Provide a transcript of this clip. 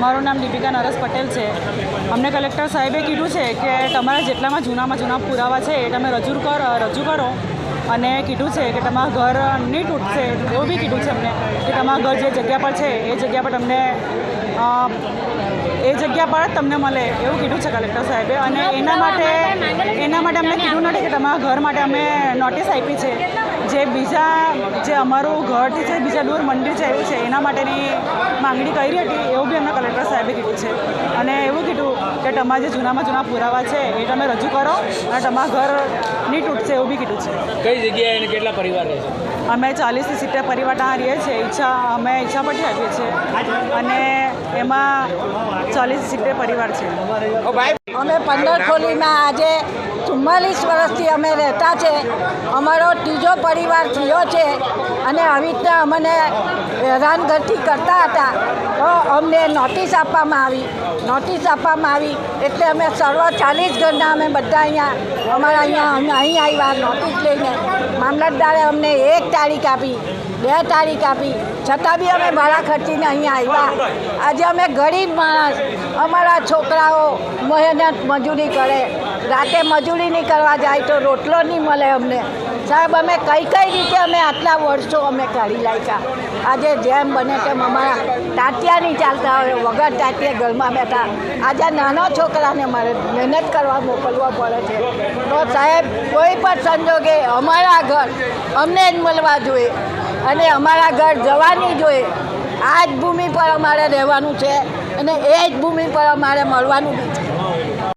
મારું નામ દીપિકા નરેશ પટેલ છે. અમને કલેક્ટર સાહેબે કીધું છે કે તમારા જેટલામાં જૂના પુરાવા છે એ તમે રજૂ કરો અને કીધું છે કે તમારું ઘર નહીં તૂટશે એવું બી કીધું છે અમને કે તમારું ઘર જે જગ્યા પર છે એ જગ્યા પર તમને જ તમને મળે એવું કીધું છે કલેક્ટર સાહેબે. અને એના માટે અમને કીધું નથી કે તમારા ઘર માટે અમે નોટિસ આપી છે. જે અમારું ઘરથી છે બીજા દૂર મંદિર છે એવું છે એના માટેની માંગણી કરી હતી એવું બી અમને કલેક્ટર સાહેબે કીધું છે. અને એવું કીધું કે તમારા જે જૂના પુરાવા છે એ તમે રજૂ કરો અને તમારા ઘર નહીં તૂટશે એવું બી કીધું છે. કઈ જગ્યાએ અને કેટલા પરિવાર રહે છે? અમે 40 થી 70 પરિવાર ત્યાં રહીએ છીએ. અમે ઈચ્છા પરથી આવીએ છીએ અને એમાં 40 થી 70 પરિવાર છે. અમે 15 ખોલીમાં આજે 44 વર્ષથી અમે રહેતા છે. અમારો ત્રીજો પરિવાર થયો છે અને આવી રીતના અમને હેરાનગતિ કરતા હતા. તો અમને નોટિસ આપવામાં આવી એટલે અમે સર્વ 40 ઘરના અમે બધા અહીં આવ્યા નોટિસ લઈને. મામલતદારે અમને 1 તારીખ આપી, 2 તારીખ આપી, છતાં બી અમે ભાડા ખર્ચીને અહીંયા આવ્યા. આજે અમે ગરીબ માણસ, અમારા છોકરાઓ મહેનત મજૂરી કરે, રાતે મજૂરી નહીં કરવા જાય તો રોટલો નહીં મળે અમને. સાહેબ અમે કઈ રીતે અમે આટલા વર્ષો અમે કાઢી લાગ્યા. આજે જેમ બને તેમ અમારા ટાટિયા નહીં ચાલતા હોય, વગર ટાટિયા ઘરમાં બેઠા. આજે નાના છોકરાને મારે મહેનત કરવા મોકલવા પડે છે. તો સાહેબ કોઈ પણ સંજોગે અમારા ઘર અમને જ મળવા જોઈએ અને અમારા ઘર જવાની જોઈએ. આ જ ભૂમિ પર અમારે રહેવાનું છે અને એ જ ભૂમિ પર અમારે મળવાનું બી છે.